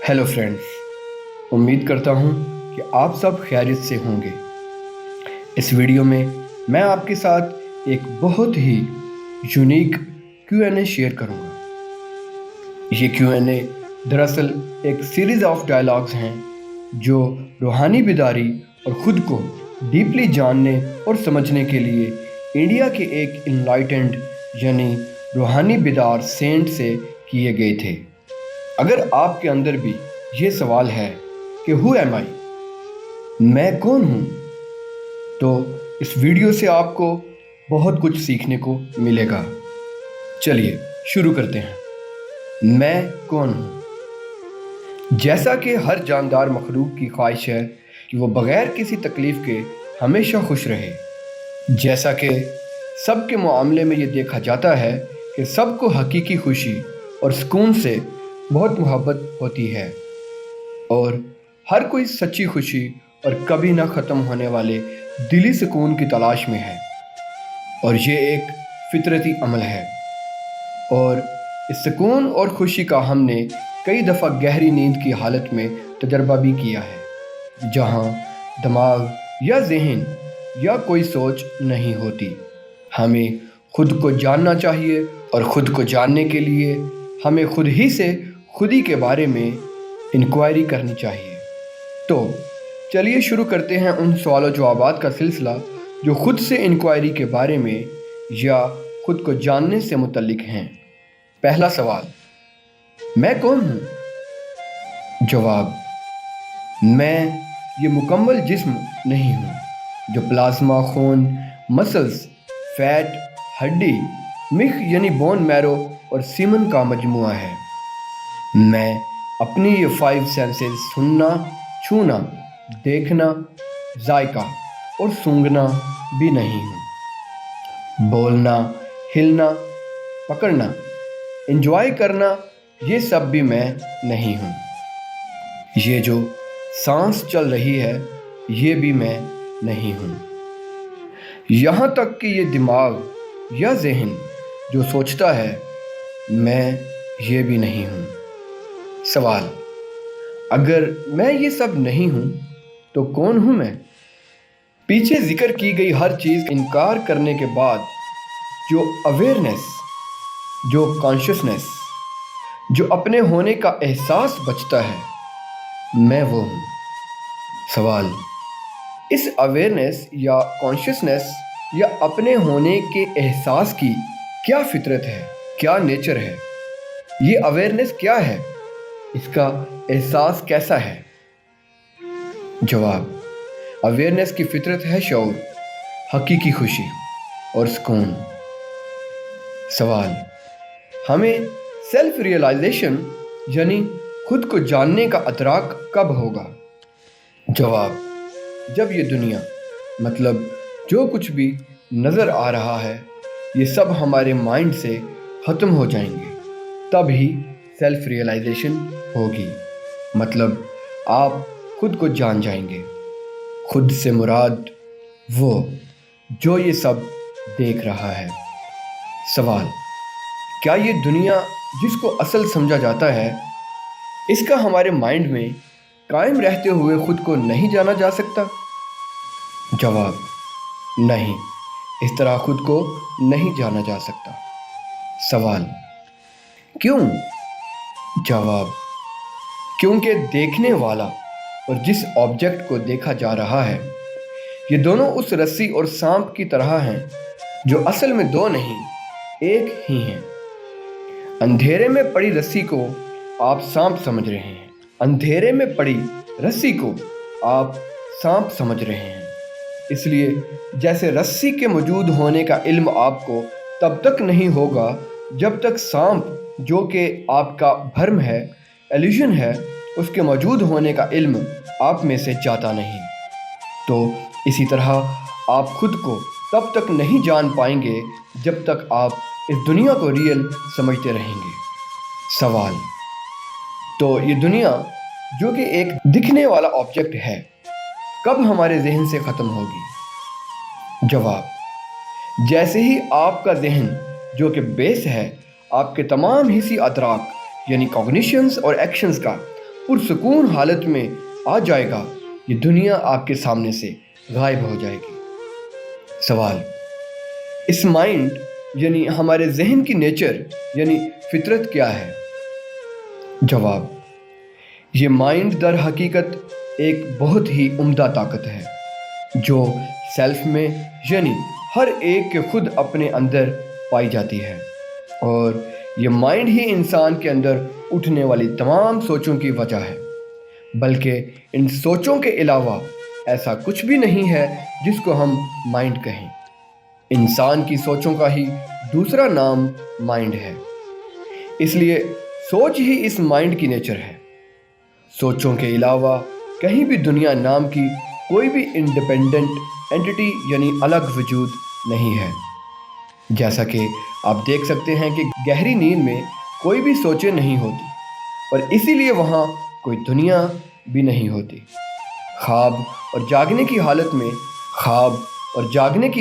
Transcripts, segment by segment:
Hello friends, उम्मीद करता हूँ कि आप सब खैरियत से होंगे। इस वीडियो में मैं आपके साथ एक बहुत ही यूनिक Q&A शेयर करूँगा। ये Q&A दरअसल एक सीरीज़ ऑफ डायलॉग्स हैं जो रूहानी बेदारी और ख़ुद को डीपली जानने और समझने के लिए इंडिया के एक इनलाइटेंड यानी रूहानी बेदार सेंट से किए गए थे। अगर आपके अंदर भी ये सवाल है कि हु एम आई, मैं कौन हूँ, तो इस वीडियो से आपको बहुत कुछ सीखने को मिलेगा। चलिए शुरू करते हैं। मैं कौन हूँ? जैसा कि हर जानदार मखलूक की ख्वाहिश है कि वो बग़ैर किसी तकलीफ़ के हमेशा खुश रहे, जैसा कि सबके मामले में ये देखा जाता है कि सबको हकीकी खुशी और सुकून से बहुत मोहब्बत होती है और हर कोई सच्ची खुशी और कभी ना ख़त्म होने वाले दिली सुकून की तलाश में है, और ये एक फितरती अमल है। और इस सुकून और खुशी का हमने कई दफ़ा गहरी नींद की हालत में तजर्बा भी किया है, जहाँ दिमाग या जहन या कोई सोच नहीं होती। हमें खुद को जानना चाहिए और ख़ुद को जानने के लिए हमें खुद ही से खुद ही के बारे में इंक्वायरी करनी चाहिए। तो चलिए शुरू करते हैं उन सवाल जवाबात का सिलसिला जो खुद से इंक्वायरी के बारे में या खुद को जानने से मुतल्लिक हैं। पहला सवाल, मैं कौन हूँ? जवाब, मैं ये मुकम्मल जिस्म नहीं हूँ जो प्लाज्मा, खून, मसल्स, फैट, हड्डी, मिख यानी बोन मैरो और सीमन का मजमुआ है। मैं अपनी ये 5 सेंसेस सुनना, छूना, देखना, जायका और सूंघना भी नहीं हूँ। बोलना, हिलना, पकड़ना, एंजॉय करना, ये सब भी मैं नहीं हूँ। ये जो सांस चल रही है, ये भी मैं नहीं हूँ। यहाँ तक कि ये दिमाग या जहन जो सोचता है, मैं ये भी नहीं हूँ। सवाल, अगर मैं ये सब नहीं हूँ तो कौन हूँ मैं? पीछे जिक्र की गई हर चीज़ इनकार करने के बाद जो अवेयरनेस, जो कॉन्शियसनेस, जो अपने होने का एहसास बचता है, मैं वो हूँ। सवाल, इस अवेयरनेस या कॉन्शियसनेस या अपने होने के एहसास की क्या फितरत है, क्या नेचर है? ये अवेयरनेस क्या है? इसका एहसास कैसा है? जवाब, अवेयरनेस की फितरत है शऊर, हकीकी खुशी और सुकून। सवाल, हमें सेल्फ रियलाइजेशन यानी खुद को जानने का अदराक कब होगा? जवाब, जब ये दुनिया, मतलब जो कुछ भी नज़र आ रहा है, ये सब हमारे माइंड से ख़त्म हो जाएंगे, तब ही सेल्फ रियलाइजेशन होगी। मतलब आप खुद को जान जाएंगे। खुद से मुराद वो जो ये सब देख रहा है। सवाल, क्या ये दुनिया जिसको असल समझा जाता है, इसका हमारे माइंड में कायम रहते हुए खुद को नहीं जाना जा सकता? जवाब, नहीं, इस तरह खुद को नहीं जाना जा सकता। सवाल, क्यों? जवाब, क्योंकि देखने वाला और जिस ऑब्जेक्ट को देखा जा रहा है, ये दोनों उस रस्सी और सांप की तरह हैं जो असल में दो नहीं, एक ही हैं। अंधेरे में पड़ी रस्सी को आप सांप समझ रहे हैं, अंधेरे में पड़ी रस्सी को आप सांप समझ रहे हैं। इसलिए जैसे रस्सी के मौजूद होने का इल्म आपको तब तक नहीं होगा जब तक सांप, जो कि आपका भ्रम है, इल्यूजन है, उसके मौजूद होने का इल्म आप में से जाता नहीं। तो इसी तरह आप खुद को तब तक नहीं जान पाएंगे जब तक आप इस दुनिया को रियल समझते रहेंगे। सवाल, तो ये दुनिया जो कि एक दिखने वाला ऑब्जेक्ट है, कब हमारे जहन से ख़त्म होगी? जवाब, जैसे ही आपका जहन, जो कि बेस है आपके तमाम हिस्सी अदराक यानी कॉग्निशंस और एक्शंस का, पुरसुकून हालत में आ जाएगा, ये दुनिया आपके सामने से गायब हो जाएगी। सवाल, इस माइंड यानी हमारे जहन की नेचर यानी फितरत क्या है? जवाब, ये माइंड दर हकीकत एक बहुत ही उम्दा ताकत है जो सेल्फ में यानी हर एक के खुद अपने अंदर पाई जाती है, और ये माइंड ही इंसान के अंदर उठने वाली तमाम सोचों की वजह है। बल्कि इन सोचों के अलावा ऐसा कुछ भी नहीं है जिसको हम माइंड कहें। इंसान की सोचों का ही दूसरा नाम माइंड है, इसलिए सोच ही इस माइंड की नेचर है। सोचों के अलावा कहीं भी दुनिया नाम की कोई भी इंडिपेंडेंट एंटिटी यानी अलग वजूद नहीं है। जैसा कि आप देख सकते हैं कि गहरी नींद में कोई भी सोचें नहीं होती, और इसीलिए वहाँ कोई दुनिया भी नहीं होती। ख्वाब और जागने की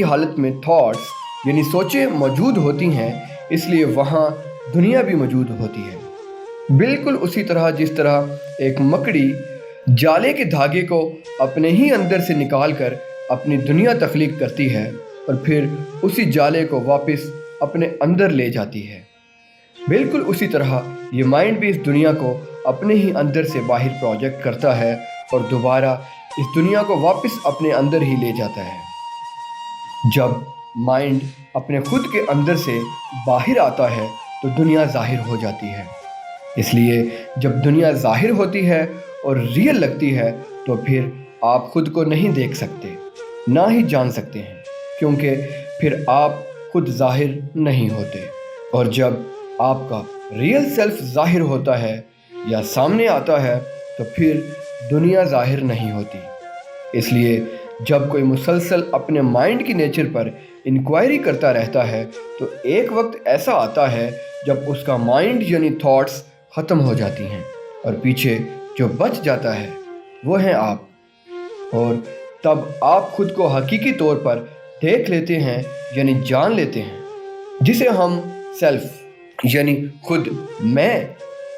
हालत में थॉट्स यानी सोचें मौजूद होती हैं, इसलिए वहाँ दुनिया भी मौजूद होती है। बिल्कुल उसी तरह जिस तरह एक मकड़ी जाले के धागे को अपने ही अंदर से निकाल कर अपनी दुनिया तख्लीक करती है और फिर उसी जाले को वापस अपने अंदर ले जाती है, बिल्कुल उसी तरह ये माइंड भी इस दुनिया को अपने ही अंदर से बाहर प्रोजेक्ट करता है और दोबारा इस दुनिया को वापस अपने अंदर ही ले जाता है। जब माइंड अपने खुद के अंदर से बाहर आता है तो दुनिया ज़ाहिर हो जाती है। इसलिए जब दुनिया ज़ाहिर होती है और रियल लगती है तो फिर आप खुद को नहीं देख सकते, ना ही जान सकते हैं, क्योंकि फिर आप खुद ज़ाहिर नहीं होते। और जब आपका रियल सेल्फ ज़ाहिर होता है या सामने आता है तो फिर दुनिया ज़ाहिर नहीं होती। इसलिए जब कोई मुसलसल अपने माइंड की नेचर पर इंक्वायरी करता रहता है तो एक वक्त ऐसा आता है जब उसका माइंड यानी थॉट्स ख़त्म हो जाती हैं और पीछे जो बच जाता है वो हैं आप। और तब आप खुद को हकीकी तौर पर देख लेते हैं यानी जान लेते हैं, जिसे हम सेल्फ यानी खुद मैं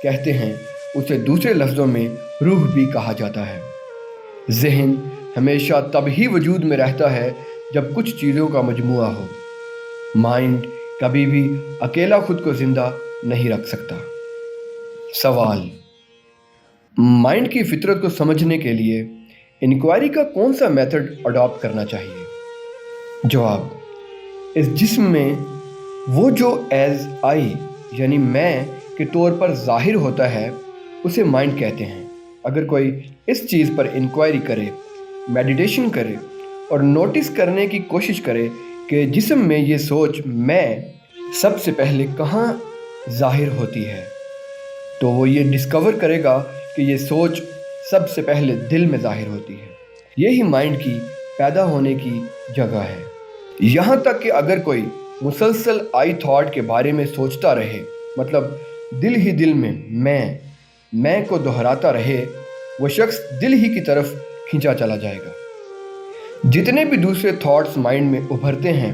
कहते हैं। उसे दूसरे लफ्ज़ों में रूह भी कहा जाता है। ज़हन हमेशा तब ही वजूद में रहता है जब कुछ चीज़ों का मजमुआ हो। माइंड कभी भी अकेला खुद को ज़िंदा नहीं रख सकता। सवाल, माइंड की फितरत को समझने के लिए इंक्वायरी का कौन सा मेथड अडॉप्ट करना चाहिए? जवाब, इस जिस्म में वो जो एज आई यानी मैं के तौर पर ज़ाहिर होता है उसे माइंड कहते हैं। अगर कोई इस चीज़ पर इंक्वायरी करे, मेडिटेशन करे और नोटिस करने की कोशिश करे कि जिस्म में ये सोच मैं सबसे पहले कहाँ ज़ाहिर होती है, तो वो ये डिस्कवर करेगा कि ये सोच सबसे पहले दिल में ज़ाहिर होती है। यही माइंड की पैदा होने की जगह है। यहाँ तक कि अगर कोई मुसलसल आई थॉट के बारे में सोचता रहे, मतलब दिल ही दिल में मैं को दोहराता रहे, वो शख्स दिल ही की तरफ खींचा चला जाएगा। जितने भी दूसरे थॉट्स माइंड में उभरते हैं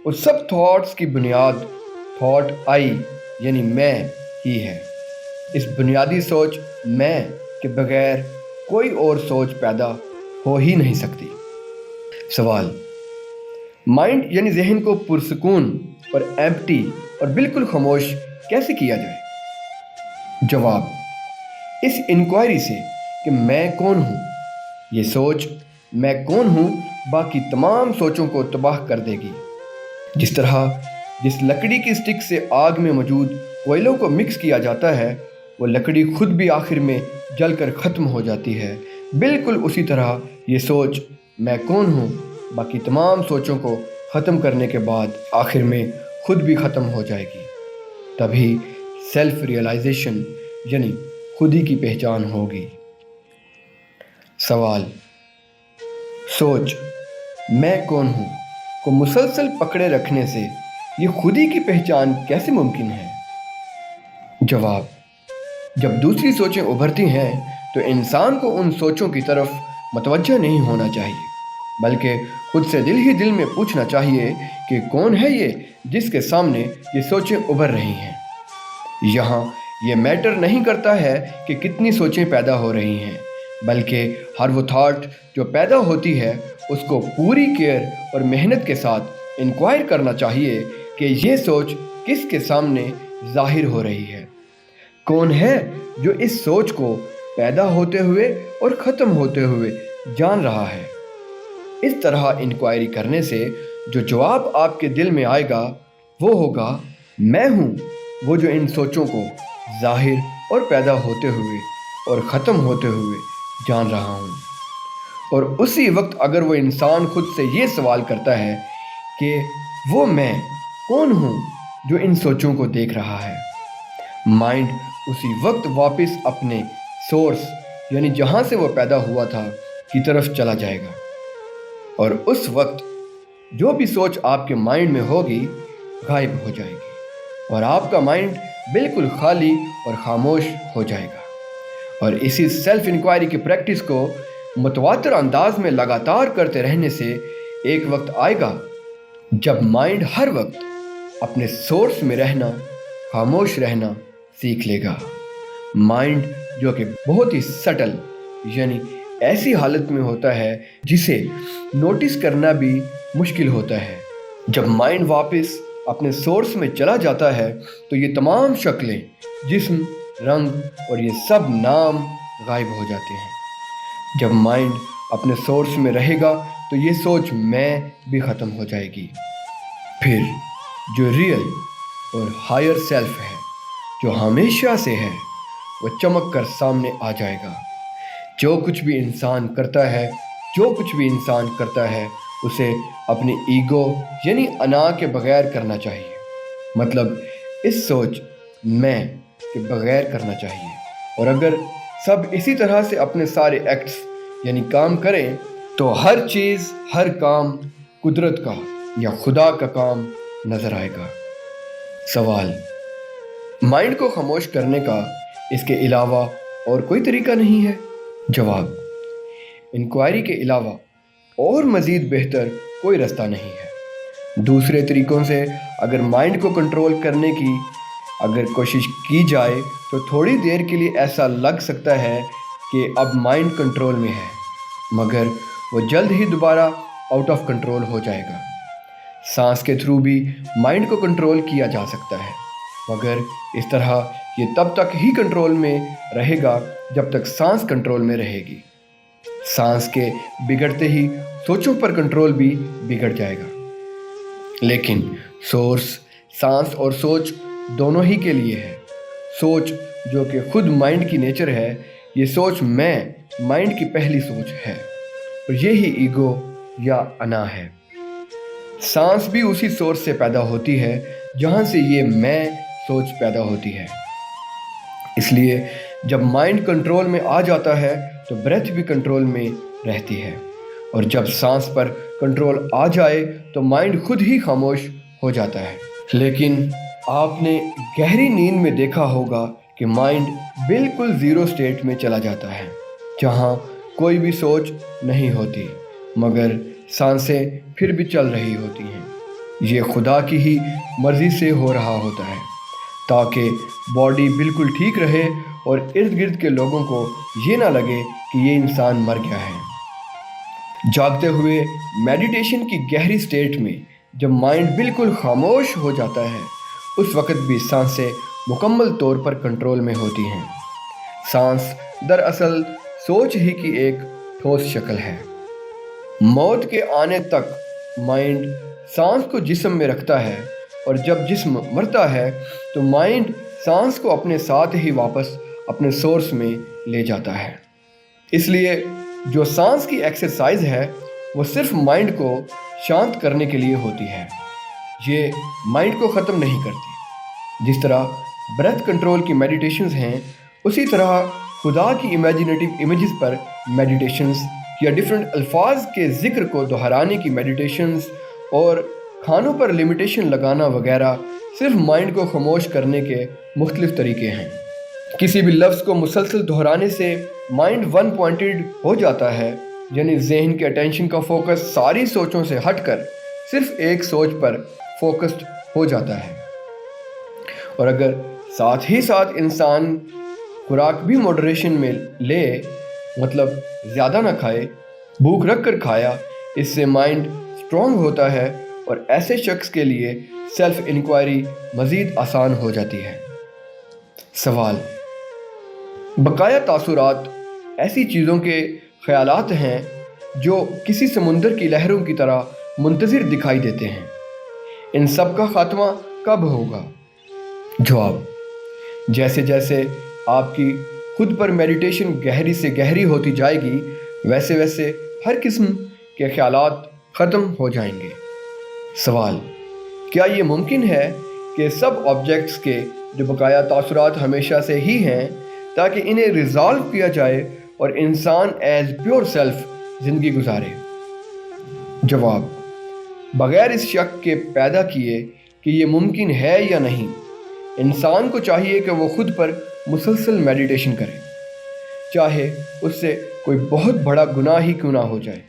उस सब थॉट्स की बुनियाद थॉट आई यानी मैं ही है। इस बुनियादी सोच मैं के बगैर कोई और सोच पैदा हो ही नहीं सकती। सवाल, माइंड यानी जहन को पुरसुकून और एम्प्टी और बिल्कुल खामोश कैसे किया जाए? जवाब, इस इंक्वायरी से कि मैं कौन हूँ। ये सोच मैं कौन हूँ बाकी तमाम सोचों को तबाह कर देगी। जिस तरह जिस लकड़ी की स्टिक से आग में मौजूद कोयलों को मिक्स किया जाता है वो लकड़ी खुद भी आखिर में जलकर ख़त्म हो जाती है, बिल्कुल उसी तरह ये सोच मैं कौन हूँ बाकी तमाम सोचों को ख़त्म करने के बाद आखिर में खुद भी ख़त्म हो जाएगी। तभी सेल्फ रियलाइजेशन यानी खुदी की पहचान होगी। सवाल, सोच मैं कौन हूँ को मुसलसल पकड़े रखने से ये खुदी की पहचान कैसे मुमकिन है? जवाब, जब दूसरी सोचें उभरती हैं तो इंसान को उन सोचों की तरफ मुतवज्जह नहीं होना चाहिए, बल्कि खुद से दिल ही दिल में पूछना चाहिए कि कौन है ये जिसके सामने ये सोचें उभर रही हैं। यहाँ یہ میٹر نہیں کرتا ہے کہ کتنی سوچیں پیدا ہو رہی ہیں، بلکہ ہر وہ تھاٹ جو پیدا ہوتی ہے اس کو پوری کیئر اور محنت کے ساتھ انکوائر کرنا چاہیے کہ یہ سوچ کس کے سامنے ظاہر ہو رہی ہے، کون ہے جو اس سوچ کو پیدا ہوتے ہوئے اور ختم ہوتے ہوئے جان رہا ہے۔ اس طرح انکوائری کرنے سے جو جواب آپ کے دل میں آئے گا وہ ہوگا میں ہوں وہ جو ان سوچوں کو ظاہر اور پیدا ہوتے ہوئے اور ختم ہوتے ہوئے جان رہا ہوں۔ اور اسی وقت اگر وہ انسان خود سے یہ سوال کرتا ہے کہ وہ میں کون ہوں جو ان سوچوں کو دیکھ رہا ہے، مائنڈ اسی وقت واپس اپنے سورس یعنی جہاں سے وہ پیدا ہوا تھا کی طرف چلا جائے گا، اور اس وقت جو بھی سوچ آپ کے مائنڈ میں ہوگی غائب ہو جائے گی اور آپ کا مائنڈ بالکل خالی اور خاموش ہو جائے گا۔ اور اسی سیلف انکوائری کی پریکٹس کو متواتر انداز میں لگاتار کرتے رہنے سے ایک وقت آئے گا جب مائنڈ ہر وقت اپنے سورس میں رہنا، خاموش رہنا سیکھ لے گا۔ مائنڈ جو کہ بہت ہی سٹل یعنی ایسی حالت میں ہوتا ہے جسے نوٹس کرنا بھی مشکل ہوتا ہے۔ جب مائنڈ واپس اپنے سورس میں چلا جاتا ہے تو یہ تمام شکلیں، جسم، رنگ اور یہ سب نام غائب ہو جاتے ہیں۔ جب مائنڈ اپنے سورس میں رہے گا تو یہ سوچ میں بھی ختم ہو جائے گی۔ پھر جو ریئل اور ہائر سیلف ہے، جو ہمیشہ سے ہے، وہ چمک کر سامنے آ جائے گا۔ جو کچھ بھی انسان کرتا ہے اسے اپنی ایگو یعنی انا کے بغیر کرنا چاہیے، مطلب اس سوچ میں کے بغیر کرنا چاہیے۔ اور اگر سب اسی طرح سے اپنے سارے ایکٹس یعنی کام کریں تو ہر چیز، ہر کام قدرت کا یا خدا کا کام نظر آئے گا۔ سوال: مائنڈ کو خاموش کرنے کا اس کے علاوہ اور کوئی طریقہ نہیں ہے؟ جواب: انکوائری کے علاوہ اور مزید بہتر کوئی رستہ نہیں ہے۔ دوسرے طریقوں سے اگر مائنڈ کو کنٹرول کرنے کی اگر کوشش کی جائے تو تھوڑی دیر کے لیے ایسا لگ سکتا ہے کہ اب مائنڈ کنٹرول میں ہے، مگر وہ جلد ہی دوبارہ آؤٹ آف کنٹرول ہو جائے گا۔ سانس کے تھرو بھی مائنڈ کو کنٹرول کیا جا سکتا ہے، مگر اس طرح یہ تب تک ہی کنٹرول میں رہے گا جب تک سانس کنٹرول میں رہے گی۔ سانس کے بگڑتے ہی سوچوں پر کنٹرول بھی بگڑ جائے گا۔ لیکن سورس سانس اور سوچ دونوں ہی کے لیے ہے۔ سوچ جو کہ خود مائنڈ کی نیچر ہے، یہ سوچ میں مائنڈ کی پہلی سوچ ہے اور یہی ایگو یا انا ہے۔ سانس بھی اسی سورس سے پیدا ہوتی ہے جہاں سے یہ میں سوچ پیدا ہوتی ہے۔ اس لیے جب مائنڈ کنٹرول میں آ جاتا ہے تو بریتھ بھی کنٹرول میں رہتی ہے، اور جب سانس پر کنٹرول آ جائے تو مائنڈ خود ہی خاموش ہو جاتا ہے۔ لیکن آپ نے گہری نیند میں دیکھا ہوگا کہ مائنڈ بالکل زیرو سٹیٹ میں چلا جاتا ہے، جہاں کوئی بھی سوچ نہیں ہوتی، مگر سانسیں پھر بھی چل رہی ہوتی ہیں۔ یہ خدا کی ہی مرضی سے ہو رہا ہوتا ہے تاکہ باڈی بالکل ٹھیک رہے اور ارد گرد کے لوگوں کو یہ نہ لگے کہ یہ انسان مر گیا ہے۔ جاگتے ہوئے میڈیٹیشن کی گہری سٹیٹ میں جب مائنڈ بالکل خاموش ہو جاتا ہے اس وقت بھی سانسیں مکمل طور پر کنٹرول میں ہوتی ہیں۔ سانس دراصل سوچ ہی کی ایک ٹھوس شکل ہے۔ موت کے آنے تک مائنڈ سانس کو جسم میں رکھتا ہے، اور جب جسم مرتا ہے تو مائنڈ سانس کو اپنے ساتھ ہی واپس اپنے سورس میں لے جاتا ہے۔ اس لیے جو سانس کی ایکسرسائز ہے وہ صرف مائنڈ کو شانت کرنے کے لیے ہوتی ہے، یہ مائنڈ کو ختم نہیں کرتی۔ جس طرح بریتھ کنٹرول کی میڈیٹیشنز ہیں، اسی طرح خدا کی امیجنیٹو امیجز پر میڈیٹیشنز یا ڈیفرنٹ الفاظ کے ذکر کو دہرانے کی میڈیٹیشنز اور کھانوں پر لمیٹیشن لگانا وغیرہ صرف مائنڈ کو خاموش کرنے کے مختلف طریقے ہیں۔ کسی بھی لفظ کو مسلسل دہرانے سے مائنڈ ون پوائنٹڈ ہو جاتا ہے، یعنی ذہن کے اٹینشن کا فوکس ساری سوچوں سے ہٹ کر صرف ایک سوچ پر فوکسڈ ہو جاتا ہے۔ اور اگر साथ ही साथ इंसान खुराक भी मॉडरेशन में ले, मतलब ज़्यादा ना खाए, भूख रख कर खाया। इससे माइंड स्ट्रॉन्ग होता है और ऐसे शख्स के लिए सेल्फ इंक्वायरी मज़ीद आसान हो जाती है। सवाल: बकाया तासुरात ऐसी चीज़ों के ख़यालात हैं जो किसी समुंदर की लहरों की तरह मुंतज़िर दिखाई देते हैं। इन सब का ख़ात्मा कब होगा? जवाब: जैसे जैसे आपकी खुद पर मेडिटेशन गहरी से गहरी होती जाएगी, वैसे वैसे हर किस्म के ख़यालात ख़त्म हो जाएंगे। सवाल: क्या ये मुमकिन है कि सब ऑब्जेक्ट्स के जो बकाया तासुरात हमेशा से ही हैं, ताकि इन्हें रिज़ॉल्व किया जाए और इंसान एज प्योर सेल्फ ज़िंदगी गुजारे? जवाब: बग़ैर इस शक के पैदा किए कि ये मुमकिन है या नहीं, इंसान को चाहिए कि वो खुद पर मुसलसल मेडिटेशन करे, चाहे उससे कोई बहुत बड़ा गुनाह ही क्यों ना हो जाए।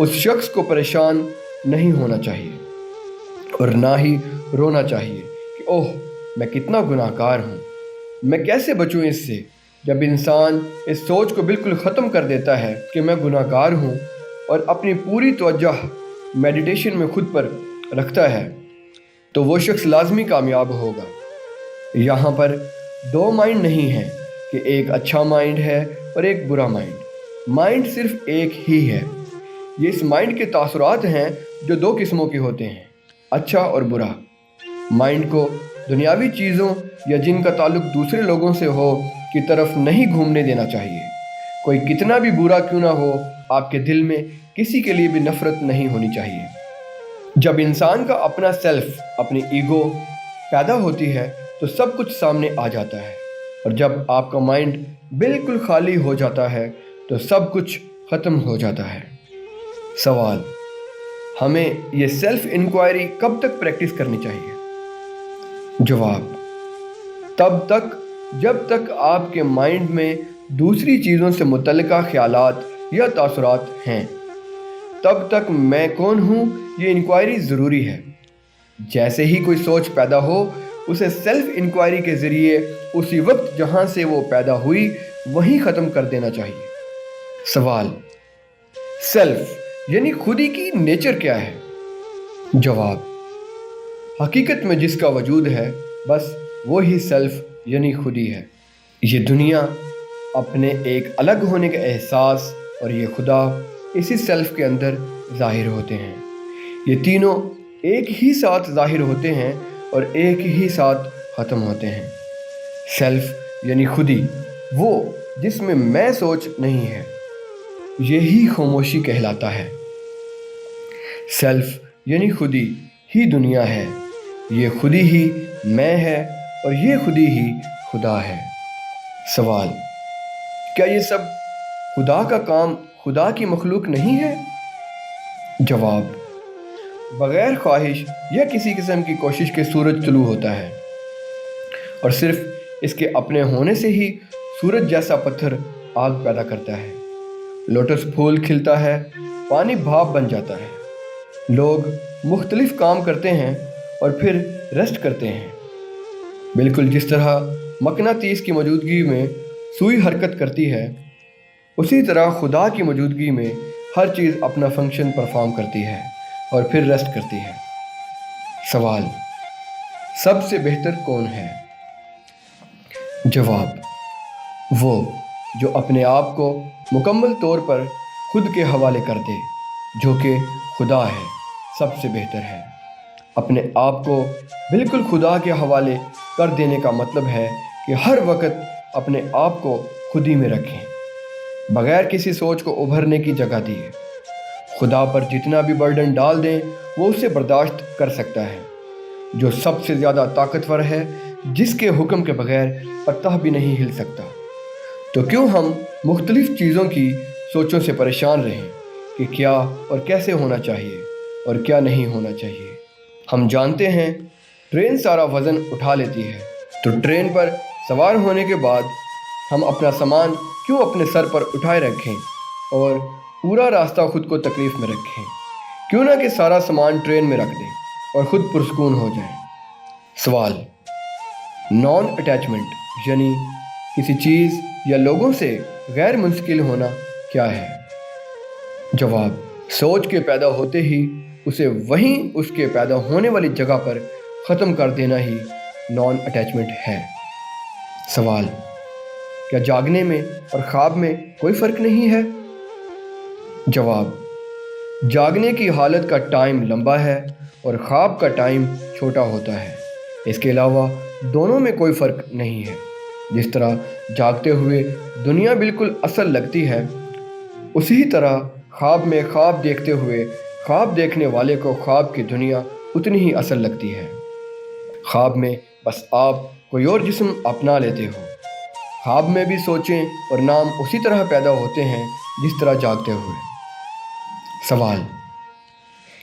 उस शख्स को परेशान नहीं होना चाहिए और ना ही रोना चाहिए कि ओह मैं कितना गुनाहगार हूँ, मैं कैसे बचूँ इससे। जब इंसान इस सोच को बिल्कुल ख़त्म कर देता है कि मैं गुनाहगार हूँ और अपनी पूरी तवज्जो मेडिटेशन में खुद पर रखता है, तो वो शख्स लाजमी कामयाब होगा। यहाँ पर दो माइंड नहीं है कि एक अच्छा माइंड है और एक बुरा माइंड। माइंड सिर्फ एक ही है। ये इस माइंड के तासुरात हैं जो दो किस्मों के होते हैं, अच्छा और बुरा। माइंड को दुनियावी चीज़ों या जिनका ताल्लुक दूसरे लोगों से हो की तरफ नहीं घूमने देना चाहिए। कोई कितना भी बुरा क्यों ना हो, आपके दिल में किसी के लिए भी नफ़रत नहीं होनी चाहिए। जब इंसान का अपना सेल्फ, अपनी ईगो पैदा होती है तो सब कुछ सामने आ जाता है, और जब आपका माइंड बिल्कुल खाली हो जाता है तो सब कुछ ख़त्म हो जाता है। सवाल: हमें ये सेल्फ इंक्वायरी कब तक प्रैक्टिस करनी चाहिए? जवाब: तब तक जब तक आपके माइंड में दूसरी चीज़ों से मुतल्लिका ख्यालात या तासुरात हैं, तब तक मैं कौन हूँ ये इंक्वायरी ज़रूरी है। जैसे ही कोई सोच पैदा हो, उसे सेल्फ इंक्वायरी के ज़रिए उसी वक्त जहाँ से वो पैदा हुई वहीं ख़त्म कर देना चाहिए। सवाल: सेल्फ यानी खुदी की नेचर क्या है? जवाब: हकीकत में जिसका वजूद है बस वो ही सेल्फ यानी खुदी है। ये दुनिया अपने एक अलग होने का एहसास और ये खुदा इसी सेल्फ के अंदर ज़ाहिर होते हैं। ये तीनों एक ही साथ ज़ाहिर होते हैं और एक ही साथ ख़त्म होते हैं। सेल्फ यानी खुदी, वो जिसमें मैं सोच नहीं है, यही खामोशी कहलाता है। सेल्फ यानी खुदी ही दुनिया है, ये खुदी ही मैं है और ये खुदी ही खुदा है। सवाल: क्या ये सब खुदा का काम खुदा की मखलूक नहीं है? जवाब: बग़ैर ख्वाहिश या किसी किस्म की कोशिश के सूरज तुलू होता है, और सिर्फ इसके अपने होने से ही सूरज जैसा पत्थर आग पैदा करता है। लोटस फूल खिलता है, पानी भाप बन जाता है। लोग मुख्तलिफ काम करते हैं और फिर रेस्ट करते हैं। बिल्कुल जिस तरह मकनातीस की मौजूदगी में सुई हरकत करती है, उसी तरह खुदा की मौजूदगी में हर चीज़ अपना फंक्शन परफॉर्म करती है और फिर रेस्ट करती है। सवाल: सबसे बेहतर कौन है? जवाब: वो जो अपने आप को मुकम्मल तौर पर खुद के हवाले कर दे, जो कि खुदा है, सबसे बेहतर है। अपने आप को बिल्कुल खुदा के हवाले कर देने का मतलब है कि हर वक्त अपने आप को खुद ही में रखें, बग़ैर किसी सोच को उभरने की जगह दिए। खुदा पर जितना भी बर्डन डाल दें वो उसे बर्दाश्त कर सकता है, जो सबसे ज़्यादा ताकतवर है, जिसके हुक्म के बग़ैर पत्ता भी नहीं हिल सकता। तो क्यों हम मुख्तलिफ़ चीज़ों की सोचों से परेशान रहें कि क्या और कैसे होना चाहिए और क्या नहीं होना चाहिए। हम जानते हैं ट्रेन सारा वज़न उठा लेती है, तो ट्रेन पर सवार होने के बाद हम अपना सामान क्यों अपने सर पर उठाए रखें और पूरा रास्ता खुद को तकलीफ़ में रखें। क्यों ना कि सारा सामान ट्रेन में रख दें और ख़ुद पुरसकून हो जाएं। सवाल: नॉन अटैचमेंट यानी किसी चीज़ या लोगों से गैर मुंसकिल होना क्या है? जवाब, सोच के पैदा होते ही उसे वहीं उसके पैदा होने वाली जगह पर ख़त्म कर देना ही नॉन अटैचमेंट है। सवाल, क्या जागने में और ख्वाब में कोई फ़र्क नहीं है? जवाब, जागने की हालत का टाइम लंबा है और ख्वाब का टाइम छोटा होता है। इसके अलावा दोनों में कोई फ़र्क नहीं है। जिस तरह जागते हुए दुनिया बिल्कुल असल लगती है, उसी तरह ख्वाब में ख्वाब देखते हुए ख्वाब देखने वाले को ख्वाब की दुनिया उतनी ही असल लगती है। ख्वाब में बस आप कोई और जिस्म अपना लेते हो। ख्वाब में भी सोचें और नाम उसी तरह पैदा होते हैं जिस तरह जागते हुए। सवाल,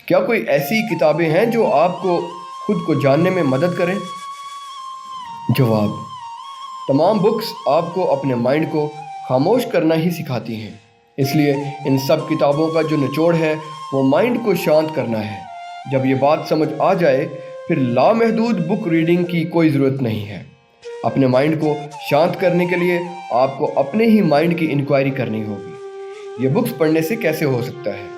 क्या कोई ऐसी किताबें हैं जो आपको खुद को जानने में मदद करें? जवाब, तमाम बुक्स आपको अपने माइंड को खामोश करना ही सिखाती हैं। इसलिए इन सब किताबों का जो निचोड़ है वो माइंड को शांत करना है। जब ये बात समझ आ जाए फिर लामहदूद बुक रीडिंग की कोई ज़रूरत नहीं है। अपने माइंड को शांत करने के लिए आपको अपने ही माइंड की इंक्वायरी करनी होगी। ये बुक्स पढ़ने से कैसे हो सकता है?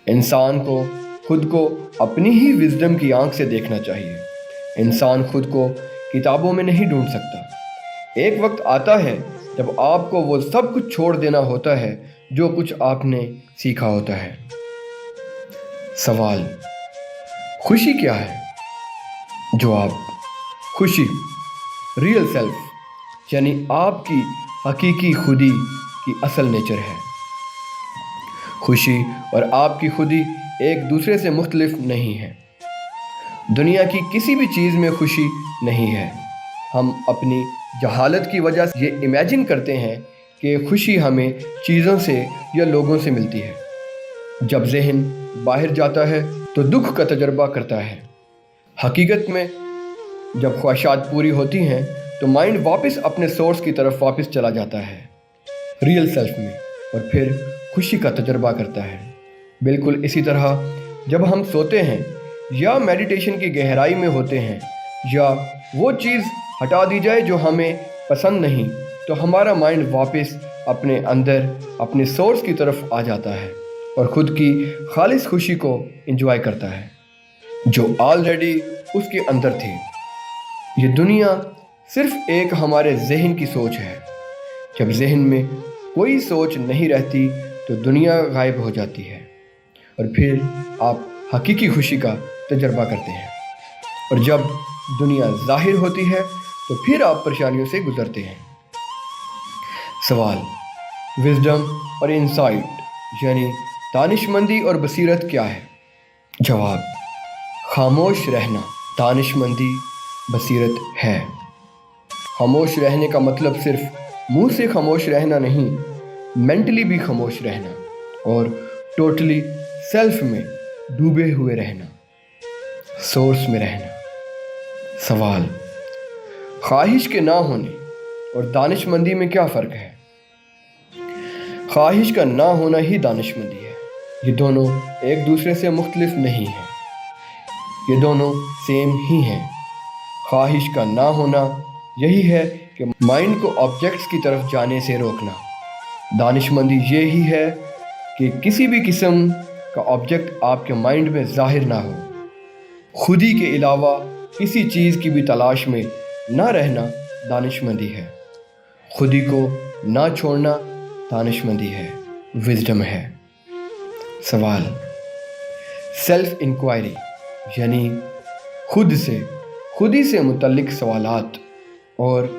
इंसान को खुद को अपनी ही विजडम की आंख से देखना चाहिए। इंसान खुद को किताबों में नहीं ढूंढ सकता। एक वक्त आता है जब आपको वो सब कुछ छोड़ देना होता है जो कुछ आपने सीखा होता है। सवाल, खुशी क्या है? जवाब, खुशी रियल सेल्फ यानी आपकी हकीकी खुदी की असल नेचर है। खुशी और आपकी खुदी एक दूसरे से मुख्तलिफ नहीं है। दुनिया की किसी भी चीज़ में खुशी नहीं है। हम अपनी जहालत की वजह से ये इमेजिन करते हैं कि खुशी हमें चीज़ों से या लोगों से मिलती है। जब जहन बाहर जाता है तो दुख का तजर्बा करता है। हकीकत में जब ख्वाहिशात पूरी होती हैं तो माइंड वापस अपने सोर्स की तरफ वापस चला जाता है, रियल सेल्फ में, और फिर खुशी का तजर्बा करता है। बिल्कुल इसी तरह जब हम सोते हैं या मेडिटेशन की गहराई में होते हैं या वो चीज़ हटा दी जाए जो हमें पसंद नहीं, तो हमारा माइंड वापस अपने अंदर अपने सोर्स की तरफ आ जाता है और ख़ुद की खालिस खुशी को एंजॉय करता है जो ऑलरेडी उसके अंदर थी। ये दुनिया सिर्फ एक हमारे जहन की सोच है। जब जहन में कोई सोच नहीं रहती तो दुनिया गायब हो जाती है और फिर आप हकीकी खुशी का तजर्बा करते हैं। और जब दुनिया ज़ाहिर होती है तो फिर आप परेशानियों से गुजरते हैं। सवाल, विजडम और इंसाइट यानी दानिशमंदी और बसीरत क्या है? जवाब, खामोश रहना दानिशमंदी बसीरत है। खामोश रहने का मतलब सिर्फ मुंह से खामोश रहना नहीं, मेंटली भी खामोश रहना और टोटली सेल्फ में डूबे हुए रहना, सोर्स में रहना। सवाल, ख्वाहिश के ना होने और दानिशमंदी में क्या फ़र्क है? ख्वाहिश का ना होना ही दानिशमंदी है। ये दोनों एक दूसरे से मुख्तलिफ नहीं हैं, ये दोनों सेम ही हैं। ख्वाहिश का ना होना यही है कि माइंड को ऑब्जेक्ट्स की तरफ जाने से रोकना। दानिशमंदी ये ही है कि किसी भी किस्म का ऑब्जेक्ट आपके माइंड में ज़ाहिर ना हो। खुदी के अलावा किसी चीज़ की भी तलाश में ना रहना दानिशमंदी है। खुदी को ना छोड़ना दानिशमंदी है, विजडम है। सवाल, सेल्फ इंक्वायरी यानी खुदी से मुतल्लिक सवालात और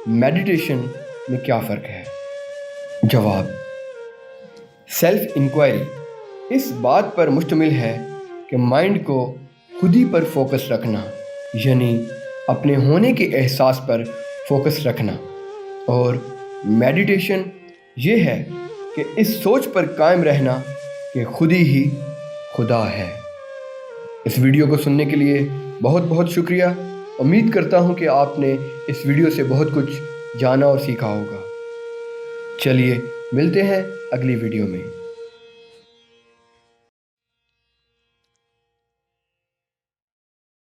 मेडिटेशन में क्या फ़र्क है? जवाब, सेल्फ इंक्वायरी इस बात पर मुश्तमिल है कि माइंड को खुदी पर फोकस रखना यानी अपने होने के एहसास पर फोकस रखना, और मेडिटेशन ये है कि इस सोच पर कायम रहना कि खुदी ही खुदा है। इस वीडियो को सुनने के लिए बहुत बहुत शुक्रिया। उम्मीद करता हूँ कि आपने इस वीडियो से बहुत कुछ जाना और सीखा होगा। चलिए मिलते हैं अगली वीडियो में।